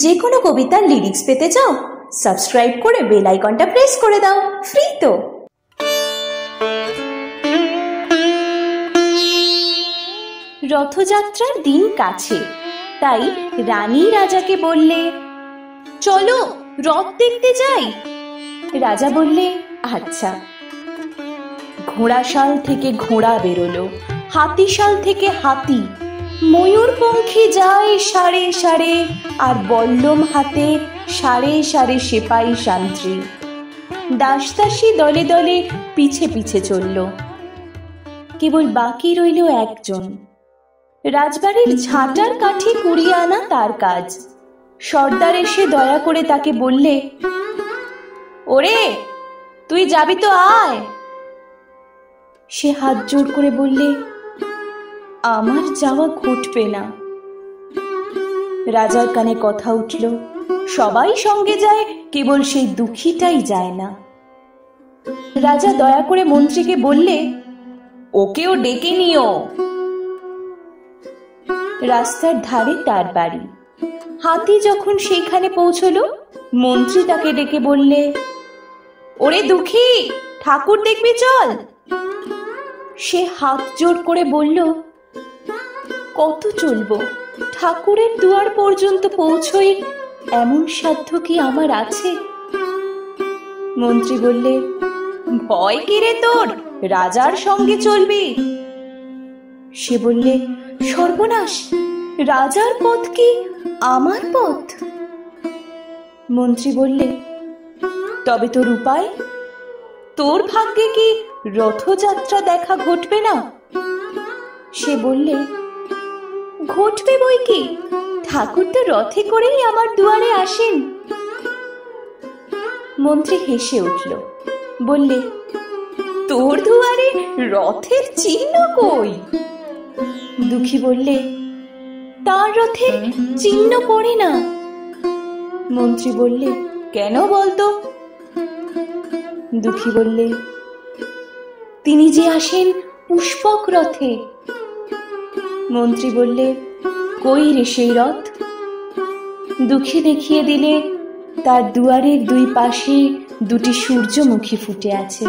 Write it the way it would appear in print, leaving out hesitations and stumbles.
যে কোনো কবিতার লিরিক্স পেতে চাও? সাবস্ক্রাইব করে বেল আইকনটা প্রেস করে দাও, ফ্রি তো। রথযাত্রার দিন কাছে, তাই রানী রাজাকে বললে, চলো রথ দেখতে যাই। রাজা বললে, আচ্ছা। ঘোড়াশাল থেকে ঘোড়া বেরোলো, হাতিশাল থেকে হাতি, ময়ূরপঙ্খী যায় সারে সারে, আর বল্লম হাতে সারে সারে সেপাই শান্ত্রী। দাসদাসী দলে দলে পিছে পিছে চলল। কেবল বাকি রইল একজন। রাজবাড়ির ঝাঁটার কাঠি কুড়িয়ে আনা তার কাজ। সর্দার এসে দয়া করে তাকে বললে, ওরে তুই যাবি তো, আয়। সে হাত জোড় করে বললে, আমার যাওয়া ঘটবে না। রাজার কানে কথা উঠল, সবাই সঙ্গে যায়, কেবল সেই দুঃখীটাই যায় না। রাজা দয়া করে মন্ত্রীকে বললে, ওকেও ডেকে নিও। রাস্তার ধারে তার বাড়ি। হাতি যখন সেইখানে পৌঁছলো, মন্ত্রী তাকে ডেকে বললে, ওরে দুঃখী, ঠাকুর দেখবি চল। সে হাত জোড় করে বলল, কত চলবো? ঠাকুরের দুয়ার পর্যন্ত পৌঁছই এমন সাধ্য কি আমার আছে? মন্ত্রী বললে, ভয় কি রে তোর, রাজার সঙ্গে চলবি। সে বললে, সর্বনাশ, রাজার পথ কি আমার পথ? মন্ত্রী বললে, তবে তোর উপায়? তোর ভাগ্যে কি রথযাত্রা দেখা ঘটবে না? সে বললে, ঘটবে বই কি, ঠাকুর তো রথে করেই আমার দুয়ারে আসেন। মন্ত্রী হেসে উঠল, বললে, তোর দুয়ারে রথের চিহ্ন কই? দুঃখী বললে, তার রথে চিহ্ন পড়ে না। মন্ত্রী বললে, কেন বলতো? দুঃখী বললে, তিনি যে আসেন পুষ্পক রথে। মন্ত্রী বললে, কই রে সেই রথ? দুঃখী দেখিয়ে দিলে, তার দুয়ারের দুই পাশে দুটি সূর্যমুখী ফুটে আছে।